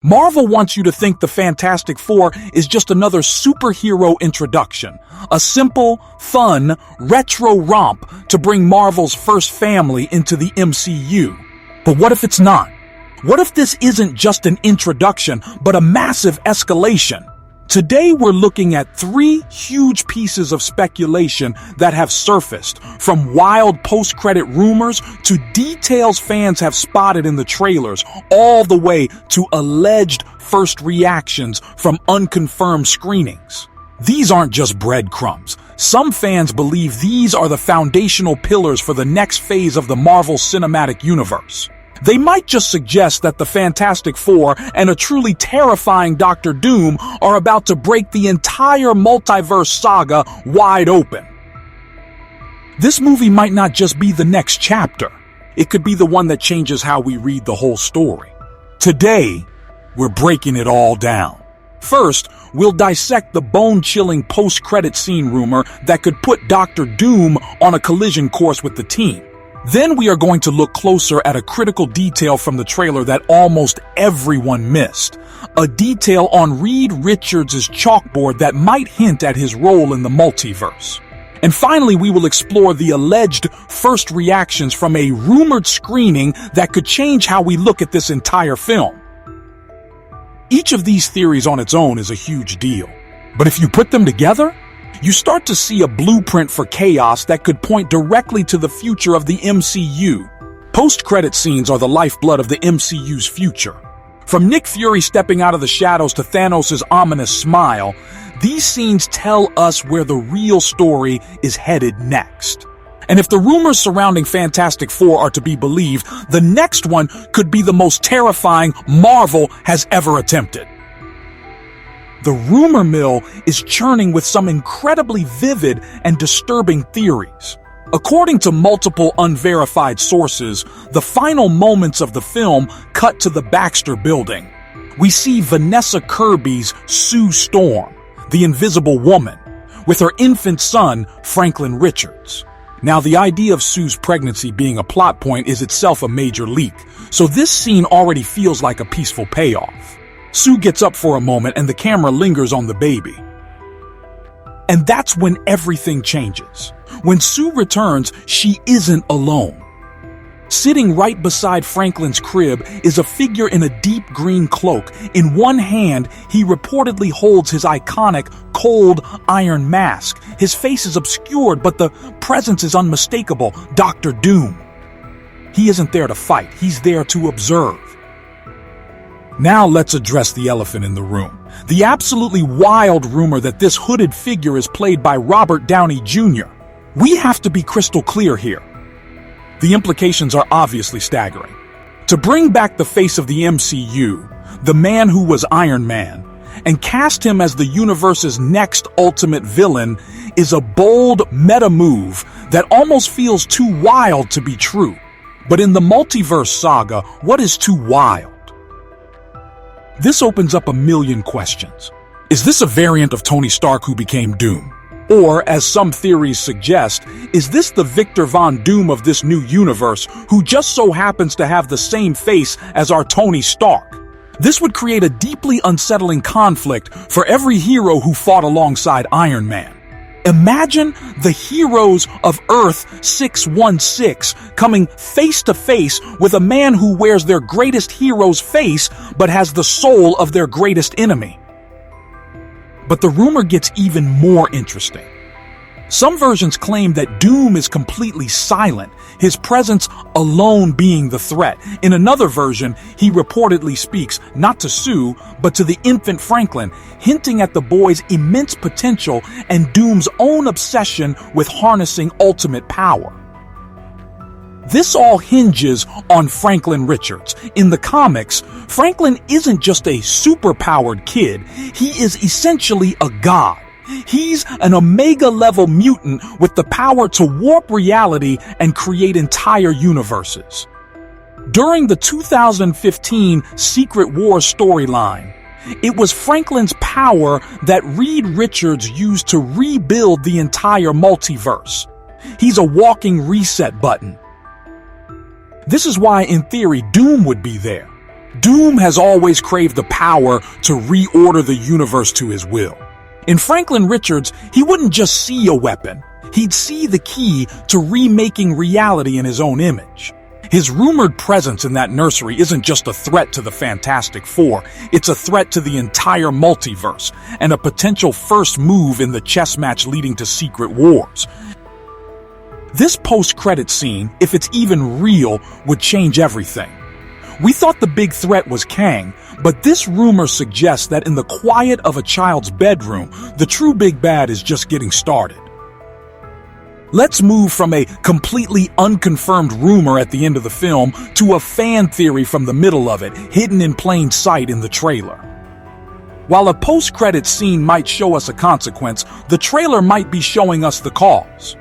Marvel wants you to think the Fantastic Four is just another superhero introduction, a simple, fun, retro romp to bring Marvel's first family into the MCU. But what if it's not? What if this isn't just an introduction, but a massive escalation? Today we're looking at 3 huge pieces of speculation that have surfaced, from wild post-credit rumors to details fans have spotted in the trailers, all the way to alleged first reactions from unconfirmed screenings. These aren't just breadcrumbs. Some fans believe these are the foundational pillars for the next phase of the Marvel Cinematic Universe. They might just suggest that the Fantastic Four and a truly terrifying Doctor Doom are about to break the entire multiverse saga wide open. This movie might not just be the next chapter. It could be the one that changes how we read the whole story. Today, we're breaking it all down. First, we'll dissect the bone-chilling post-credit scene rumor that could put Doctor Doom on a collision course with the team. Then we are going to look closer at a critical detail from the trailer that almost everyone missed. A detail on Reed Richards' chalkboard that might hint at his role in the multiverse. And finally, we will explore the alleged first reactions from a rumored screening that could change how we look at this entire film. Each of these theories on its own is a huge deal. But if you put them together, you start to see a blueprint for chaos that could point directly to the future of the MCU. Post-credit scenes are the lifeblood of the MCU's future. From Nick Fury stepping out of the shadows to Thanos' ominous smile, these scenes tell us where the real story is headed next. And if the rumors surrounding Fantastic Four are to be believed, the next one could be the most terrifying Marvel has ever attempted. The rumor mill is churning with some incredibly vivid and disturbing theories. According to multiple unverified sources, the final moments of the film cut to the Baxter Building. We see Vanessa Kirby's Sue Storm, the Invisible Woman, with her infant son, Franklin Richards. Now, the idea of Sue's pregnancy being a plot point is itself a major leak, so this scene already feels like a peaceful payoff. Sue gets up for a moment and the camera lingers on the baby. And that's when everything changes. When Sue returns, she isn't alone. Sitting right beside Franklin's crib is a figure in a deep green cloak. In one hand, he reportedly holds his iconic cold iron mask. His face is obscured, but the presence is unmistakable. Doctor Doom. He isn't there to fight. He's there to observe. Now let's address the elephant in the room. The absolutely wild rumor that this hooded figure is played by Robert Downey Jr. We have to be crystal clear here. The implications are obviously staggering. To bring back the face of the MCU, the man who was Iron Man, and cast him as the universe's next ultimate villain is a bold meta move that almost feels too wild to be true. But in the multiverse saga, what is too wild? This opens up a million questions. Is this a variant of Tony Stark who became Doom? Or, as some theories suggest, is this the Victor Von Doom of this new universe who just so happens to have the same face as our Tony Stark? This would create a deeply unsettling conflict for every hero who fought alongside Iron Man. Imagine the heroes of Earth 616 coming face to face with a man who wears their greatest hero's face but has the soul of their greatest enemy. But the rumor gets even more interesting. Some versions claim that Doom is completely silent, his presence alone being the threat. In another version, he reportedly speaks not to Sue, but to the infant Franklin, hinting at the boy's immense potential and Doom's own obsession with harnessing ultimate power. This all hinges on Franklin Richards. In the comics, Franklin isn't just a super-powered kid, he is essentially a god. He's an Omega-level mutant with the power to warp reality and create entire universes. During the 2015 Secret Wars storyline, it was Franklin's power that Reed Richards used to rebuild the entire multiverse. He's a walking reset button. This is why, in theory, Doom would be there. Doom has always craved the power to reorder the universe to his will. In Franklin Richards, he wouldn't just see a weapon, he'd see the key to remaking reality in his own image. His rumored presence in that nursery isn't just a threat to the Fantastic Four, it's a threat to the entire multiverse, and a potential first move in the chess match leading to Secret Wars. This post-credit scene, if it's even real, would change everything. We thought the big threat was Kang, but this rumor suggests that in the quiet of a child's bedroom, the true big bad is just getting started. Let's move from a completely unconfirmed rumor at the end of the film to a fan theory from the middle of it, hidden in plain sight in the trailer. While a post-credit scene might show us a consequence, the trailer might be showing us the cause.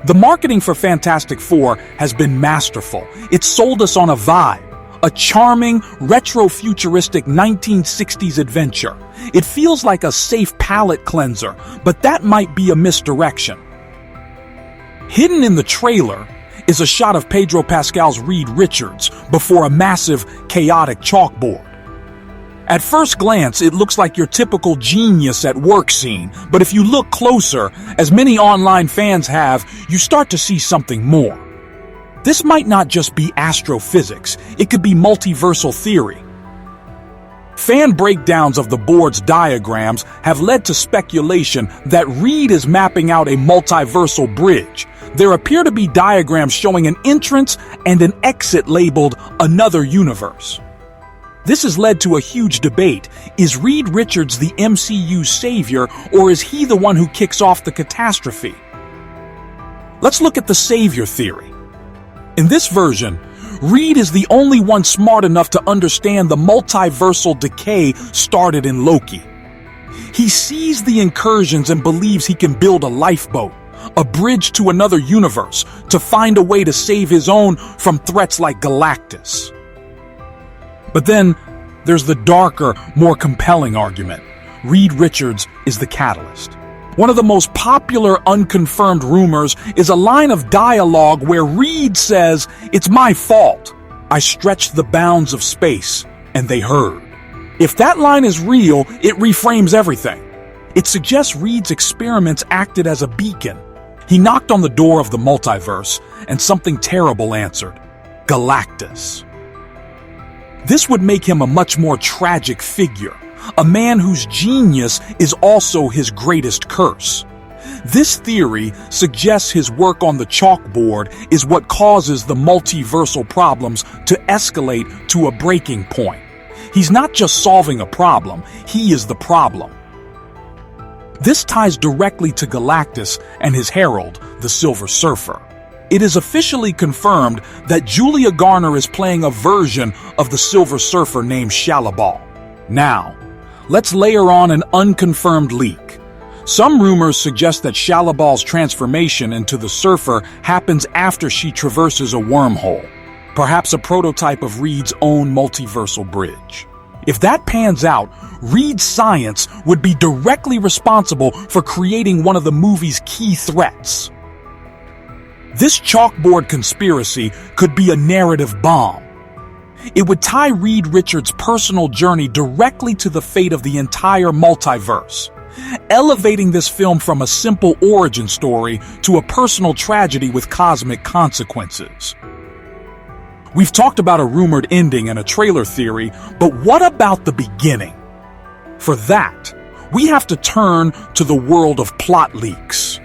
The marketing for Fantastic Four has been masterful. It sold us on a vibe, a charming, retro-futuristic 1960s adventure. It feels like a safe palate cleanser, but that might be a misdirection. Hidden in the trailer is a shot of Pedro Pascal's Reed Richards before a massive, chaotic chalkboard. At first glance, it looks like your typical genius at work scene, but if you look closer, as many online fans have, you start to see something more. This might not just be astrophysics, it could be multiversal theory. Fan breakdowns of the board's diagrams have led to speculation that Reed is mapping out a multiversal bridge. There appear to be diagrams showing an entrance and an exit labeled Another Universe. This has led to a huge debate. Is Reed Richards the MCU's savior, or is he the one who kicks off the catastrophe? Let's look at the savior theory. In this version, Reed is the only one smart enough to understand the multiversal decay started in Loki. He sees the incursions and believes he can build a lifeboat, a bridge to another universe, to find a way to save his own from threats like Galactus. But then, there's the darker, more compelling argument. Reed Richards is the catalyst. One of the most popular unconfirmed rumors is a line of dialogue where Reed says, "It's my fault. I stretched the bounds of space, and they heard." If that line is real, it reframes everything. It suggests Reed's experiments acted as a beacon. He knocked on the door of the multiverse, and something terrible answered: Galactus. This would make him a much more tragic figure, a man whose genius is also his greatest curse. This theory suggests his work on the chalkboard is what causes the multiversal problems to escalate to a breaking point. He's not just solving a problem, he is the problem. This ties directly to Galactus and his herald, the Silver Surfer. It is officially confirmed that Julia Garner is playing a version of the Silver Surfer named Shallabal. Now, let's layer on an unconfirmed leak. Some rumors suggest that Shallabal's transformation into the Surfer happens after she traverses a wormhole, perhaps a prototype of Reed's own multiversal bridge. If that pans out, Reed's science would be directly responsible for creating one of the movie's key threats. This chalkboard conspiracy could be a narrative bomb. It would tie Reed Richards' personal journey directly to the fate of the entire multiverse, elevating this film from a simple origin story to a personal tragedy with cosmic consequences. We've talked about a rumored ending and a trailer theory, but what about the beginning? For that, we have to turn to the world of plot leaks.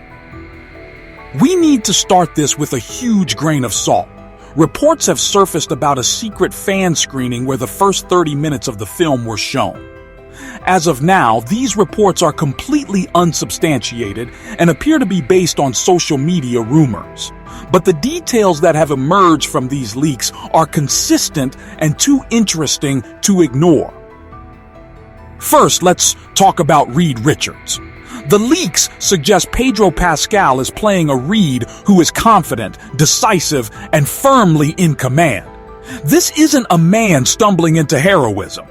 We need to start this with a huge grain of salt. Reports have surfaced about a secret fan screening where the first 30 minutes of the film were shown. As of now, these reports are completely unsubstantiated and appear to be based on social media rumors. But the details that have emerged from these leaks are consistent and too interesting to ignore. First, let's talk about Reed Richards. The leaks suggest Pedro Pascal is playing a Reed who is confident, decisive, and firmly in command. This isn't a man stumbling into heroism.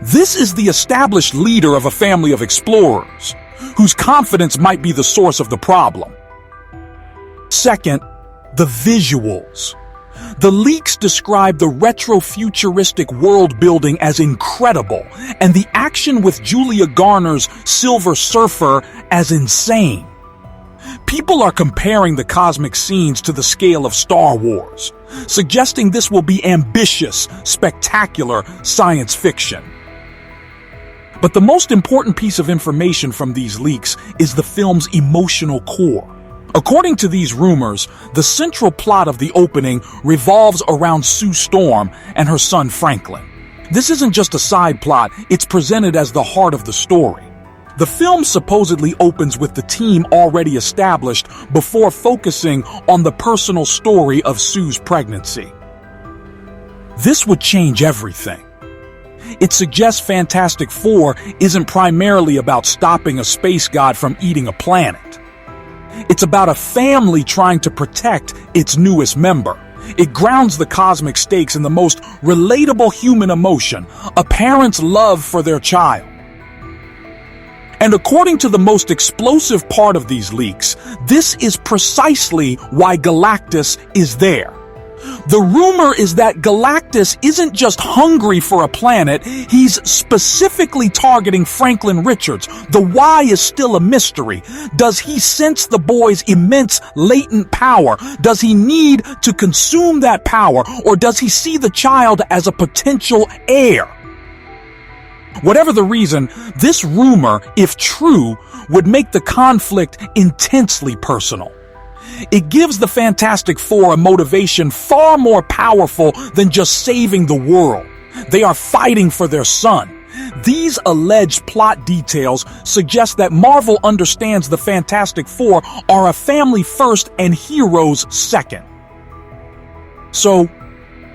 This is the established leader of a family of explorers, whose confidence might be the source of the problem. Second, the visuals. The leaks describe the retro-futuristic world building as incredible, and the action with Julia Garner's Silver Surfer as insane. People are comparing the cosmic scenes to the scale of Star Wars, suggesting this will be ambitious, spectacular science fiction. But the most important piece of information from these leaks is the film's emotional core. According to these rumors, the central plot of the opening revolves around Sue Storm and her son Franklin. This isn't just a side plot, it's presented as the heart of the story. The film supposedly opens with the team already established before focusing on the personal story of Sue's pregnancy. This would change everything. It suggests Fantastic Four isn't primarily about stopping a space god from eating a planet. It's about a family trying to protect its newest member. It grounds the cosmic stakes in the most relatable human emotion, a parent's love for their child. And according to the most explosive part of these leaks, this is precisely why Galactus is there. The rumor is that Galactus isn't just hungry for a planet, he's specifically targeting Franklin Richards. The why is still a mystery. Does he sense the boy's immense latent power? Does he need to consume that power, or does he see the child as a potential heir? Whatever the reason, this rumor, if true, would make the conflict intensely personal. It gives the Fantastic Four a motivation far more powerful than just saving the world. They are fighting for their son. These alleged plot details suggest that Marvel understands the Fantastic Four are a family first and heroes second. So,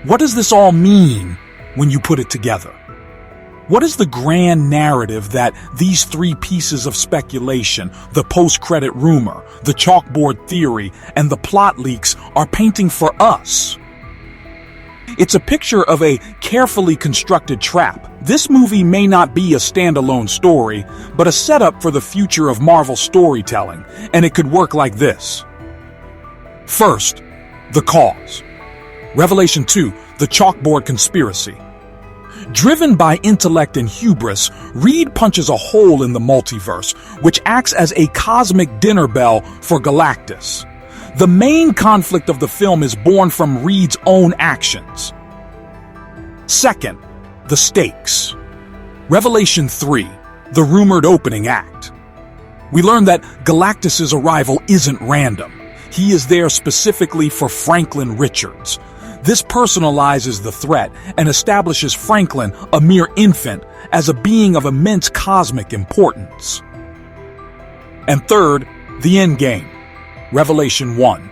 what does this all mean when you put it together? What is the grand narrative that these three pieces of speculation, the post-credit rumor, the chalkboard theory, and the plot leaks are painting for us? It's a picture of a carefully constructed trap. This movie may not be a standalone story, but a setup for the future of Marvel storytelling, and it could work like this. First, the cause. Revelation 2, the chalkboard conspiracy. Driven by intellect and hubris, Reed punches a hole in the multiverse, which acts as a cosmic dinner bell for Galactus. The main conflict of the film is born from Reed's own actions. Second, the stakes. Revelation 3, the rumored opening act. We learn that Galactus's arrival isn't random. He is there specifically for Franklin Richards. This personalizes the threat and establishes Franklin, a mere infant, as a being of immense cosmic importance. And third, the endgame. Revelation 1,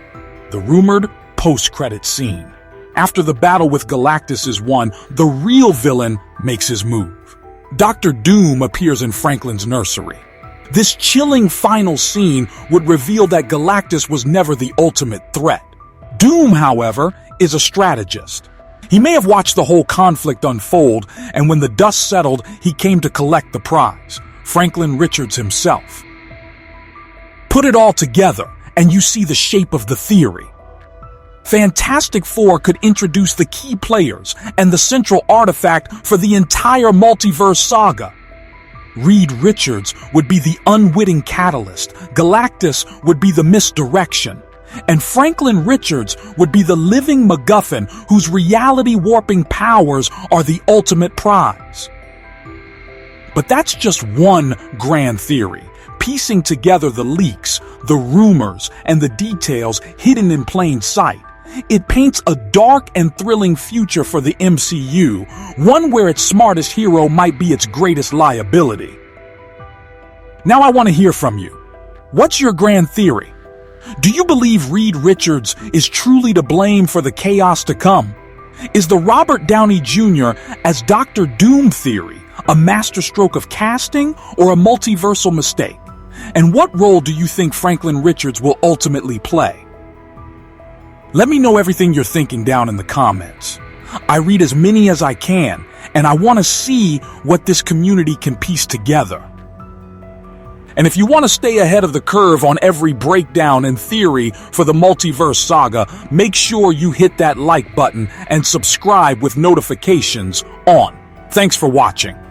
the rumored post-credit scene. After the battle with Galactus is won, the real villain makes his move. Dr. Doom appears in Franklin's nursery. This chilling final scene would reveal that Galactus was never the ultimate threat. Doom, however, is a strategist. He may have watched the whole conflict unfold, and when the dust settled, he came to collect the prize, Franklin Richards himself. Put it all together, and you see the shape of the theory. Fantastic Four could introduce the key players and the central artifact for the entire multiverse saga. Reed Richards would be the unwitting catalyst, Galactus would be the misdirection, and Franklin Richards would be the living MacGuffin whose reality-warping powers are the ultimate prize. But that's just one grand theory. Piecing together the leaks, the rumors, and the details hidden in plain sight, it paints a dark and thrilling future for the MCU, one where its smartest hero might be its greatest liability. Now I want to hear from you. What's your grand theory? Do you believe Reed Richards is truly to blame for the chaos to come? Is the Robert Downey Jr. as Dr. Doom theory a masterstroke of casting or a multiversal mistake? And what role do you think Franklin Richards will ultimately play? Let me know everything you're thinking down in the comments. I read as many as I can, and I want to see what this community can piece together. And if you want to stay ahead of the curve on every breakdown and theory for the multiverse saga, make sure you hit that like button and subscribe with notifications on. Thanks for watching.